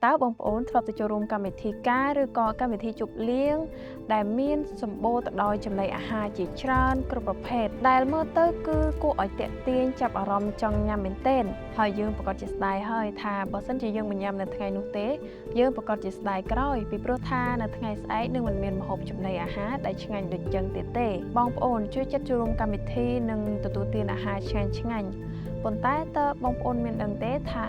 តើបងប្អូនធ្លាប់ទៅចូលរួមកម្មវិធីការឬក៏កម្មវិធីជប់លៀងដែលមានសម្បូរទៅដោយចំណីអាហារជាច្រើនគ្រប់ប្រភេទដែលមើលទៅគឺគួរឲ្យទាក់ទាញចាប់អារម្មណ៍ចង់ញ៉ាំមែនទែនហើយយើងប្រកាសជាស្ដាយហើយថាបើសិនជាយើងមិនញ៉ាំនៅថ្ងៃនោះទេយើងប្រកាសជាស្ដាយក្រោយពីព្រោះថានៅថ្ងៃស្អែកនឹងមិនមានម្ហូបចំណីអាហារដែលឆ្ងាញ់ដូចចឹងទៀតទេបងប្អូនជួយចិត្តចូលរួមកម្មវិធីនិងទទួលទានអាហារឆ្ងាញ់ប៉ុន្តែតើបងប្អូនមានដឹងទេថា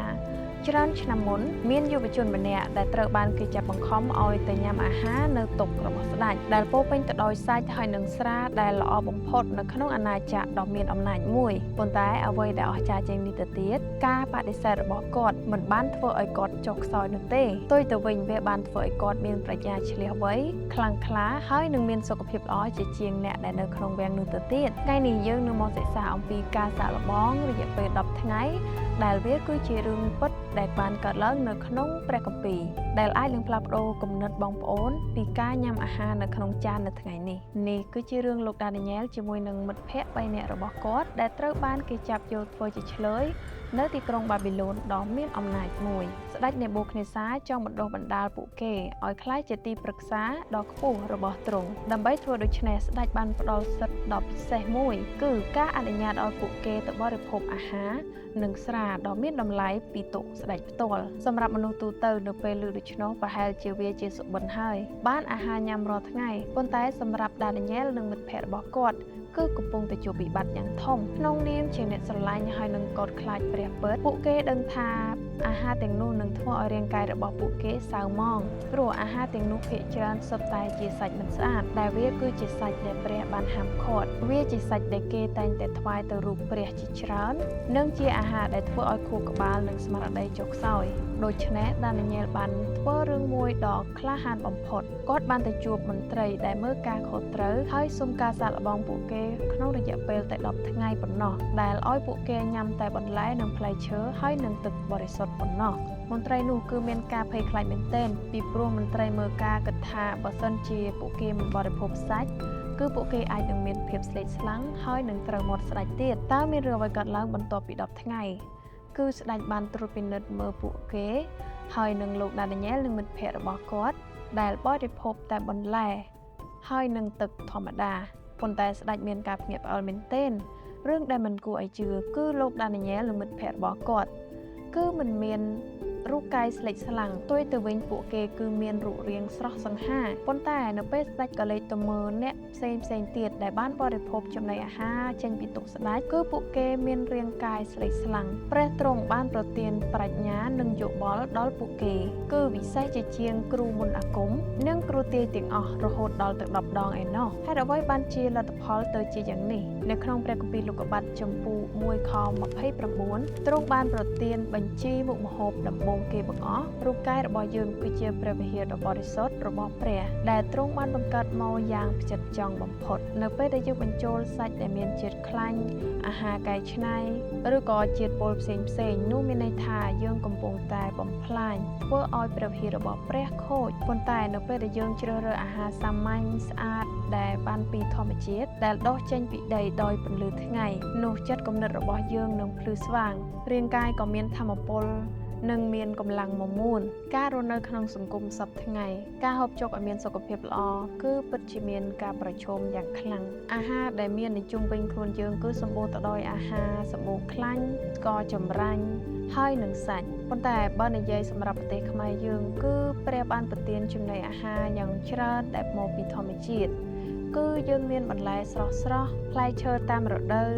ច្រើនឆ្នាំមុនមានយុវជនម្នាក់ដែលត្រូវបានគេចាប់បង្ខំឲ្យទៅញ៉ាំអាហារនៅតុរបស់ស្ដេចដែលពោរពេញទៅដោយសាច់ហើយនិងស្រាដែលល្អបំផុតនៅក្នុងអាណាចក្រដ៏មានអំណាចមួយប៉ុន្តែអ្វីដែលអស្ចារ្យជាងនេះទៅទៀតការបដិសេធរបស់គាត់មិនបានធ្វើឲ្យគាត់ចុះខ្សោយនោះទេផ្ទុយទៅវិញវាបានធ្វើឲ្យគាត់មានប្រាជ្ញាឈ្លាសវៃខ្លាំងក្លាហើយនឹងមានសុខភាពល្អជាជាងអ្នកដែលនៅក្នុងវាំងនោះទៅទៀតថ្ងៃនេះយើងនឹងមកសិក្សាអំពីការសាកល្បងរយៈពេល10ថ្ងៃដែលវាគឺជារឿងពិតដែលបានកើតឡើងនៅក្នុងព្រះគម្ពីរដែលអាចនឹងផ្លាស់ប្ដូរគំនិតបងប្អូនពីការញ៉ាំអាហារនៅក្នុងចាននៅថ្ងៃនេះគឺជារឿងលោកដានីយ៉ែលជាមួយនឹងមិត្តភ័ក្តិ3នាក់របស់គាត់ដែលត្រូវបានគេចាប់យកធ្វើជាឆ្លើយនៅទីក្រុងបាប៊ីឡូនដ៏មានអំណាចមួយស្ដេចនេបូខនេសាចង់បណ្ដុះបណ្ដាលពួកគេឲ្យក្លាយជាទីប្រឹក្សាដ៏ខ្ពស់របស់ទ្រង់ដើម្បីធ្វើដូច្នេះស្ដេចបានផ្ដល់សិទ្ធិដ៏ពិសេសមួយគឺការអនុញ្ញាតឲ្យពួកគេទៅបរិភោគអាហារនិងស្រាដ៏មានតម្លៃពីតុស្ដេចផ្ទាល់សម្រាប់មនុស្សទូទៅនៅពេលឮដូច្នោះប្រហែលជាវាជាសុបិនហើយបានអាហារញ៉ាំរាល់ថ្ងៃប៉ុន្តែសម្រាប់ដានីយ៉ែលនិងមិត្តភ័ក្តិរបស់គាត់គឺកំពុងតែជួបវិបត្តិយ៉ាងធំក្នុងនាមជាអ្នកស្រឡាញ់ហើយនឹងកោតខ្លាចព្រះពិតពួកគេដឹងថាអាហារទាំងនោះនឹងធ្វើឲ្យរាងកាយរបស់ពួកគេសៅហ្មងព្រោះអាហារទាំងនោះភាគច្រើនសុទ្ធតែជាសាច់មិនស្អាតដែលវាគឺជាសាច់ដែលព្រះបានហាមឃាត់វាជាសាច់ដែលគេតែងតែថ្វាយទៅរូបព្រះជាច្រើននិងជាអាហារដែលធ្វើឲ្យខួរក្បាលនិងស្មារតីចុះខ្សោយដូច្នេះដានីយ៉ែលបានធ្វើរឿងមួយដ៏ក្លាហានបំផុតគាត់បានទៅជួបមន្ត្រីដែលមើលការខុសត្រូវហើយសុំការសាកល្បងពួកគេក្នុងរយៈពេលតែ10ថ្ងៃប៉ុណ្ណោះដែលឲ្យពួកគេញ៉ាំតែបន្លែនិងផ្លែឈើហើយនិងទឹកបរិសុទ្ធប៉ុណ្ណោះមន្ត្រីនោះគឺមានការភ័យខ្លាចមែនទែនពីព្រោះមន្ត្រីមើលការគិតថាបើសិនជាពួកគេមិនបរិភោគសាច់គឺពួកគេអាចនឹងមានភាពស្លេកស្លាំងហើយនឹងត្រូវមាត់ស្ដេចទៀតតើមានរឿងអ្វីកើតឡើងបន្ទាប់ពី10ថ្ងៃគឺស្ដេចបានត្រួតពិនិត្យមើលពួកគេហើយនឹងលោកដានីយ៉ែលនិងមិត្តភ័ក្តិរបស់គាត់ដែលបរិភោគតែបន្លែហើយនឹងទឹកធម្មតាប៉ុន្តែស្ដេចមានការភ្ញាក់ផ្អើលមែនទែនរឿងដែលមិនគួរឲ្យជឿគឺលោកដានីយ៉ែលនិងមិត្តភ័ក្តិរបស់គាត់គឺមិនមានរូបកាយស្លេកស្លាំងផ្ទុយទៅវិញពួកគេគឺមានរូបរាងស្រស់សង្ហាប៉ុន្តែនៅពេលស្ដេចក៏លេចទៅមើលអ្នកផ្សេងទៀតដែលបានបរិភោគចំណីអាហារចេញពីតុស្ដេចគឺពួកគេមានរាងកាយស្លេកស្លាំងព្រះទ្រង់បានប្រទានប្រាជ្ញានិងយោបល់ដល់ពួកគេគឺវិសេសជាជាងគ្រូមន្តអាគមនិងគ្រូទាយទាំងអស់រហូតដល់ទៅ10ដងឯណោះហេតុអ្វីបានជាលទ្ធផលទៅជាយ៉ាងនេះនៅក្នុងព្រះគម្ពីរលោកុបាទចំពោះ1ខ29ទ្រង់បានប្រទានបញ្ជីមុខម្ហូបដំបូងគេបង្អស់រូបកាយរបស់យើងគឺជាព្រះវិហារដ៏បរិសុទ្ធរបស់ព្រះដែលទ្រង់បានបង្កើតមកយ៉ាងផ្ចិតផ្ចង់បំផុតនៅពេលដែលយើងបញ្ចូលសាច់ដែលមានជាតិខ្លាញ់អាហារកែច្នៃឬក៏ជាតិពុលផ្សេងនោះមានន័យថាយើងកំពុងតែបំផ្លាញធ្វើឲ្យព្រះវិហាររបស់ព្រះខូចប៉ុន្តែនៅពេលដែលយើងជ្រើសរើសអាហារសាមញ្ញស្អាតដែលបានពីធម្មជាតិដែលដុះចេញពីដីដោយពន្លឺថ្ងៃនោះចិត្តគំនិតរបស់យើងនឹងភ្លឺស្វាងរាងកាយក៏មានថាមពលនិងមានកម្លាំងមមួនការរស់នៅក្នុងសង្គមសពថ្ងៃការហូបចុកឲ្យមានសុខភាពល្អគឺពិតជាមានការប្រឈមយ៉ាងខ្លាំងអាហារដែលមាននៅជុំវិញខ្លួនយើងគឺសម្បូរទៅដោយអាហារសម្បូរខ្លាញ់ស្ករចម្រាញ់ហើយនឹងសាច់ប៉ុន្តែបើនិយាយសម្រាប់ប្រទេសខ្មែរយើងគឺព្រះបានប្រទានចំណីអាហារយ៉ាងច្រើនដែលមកពីធម្មជាតិគឺយើងមានបន្លែស្រស់ផ្លែឈើតាមរដូវ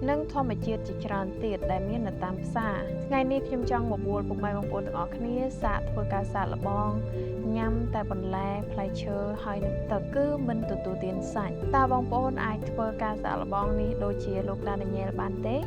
និងធម្មជាតិជាច្រើនទៀតដែលមាននៅតាមផ្សារថ្ងៃនេះខ្ញុំចង់បបួលពុកម៉ែបងប្អូនទាំងអស់គ្នាសាកធ្វើការសាកល្បងញ៉ាំតែបន្លែផ្លែឈើហើយនឹងទឹកគឺមិនទទួលទានសាច់តើបងប្អូនអាចធ្វើការសាកល្បងនេះដូចជាលោកដានីយ៉ែលបានទេ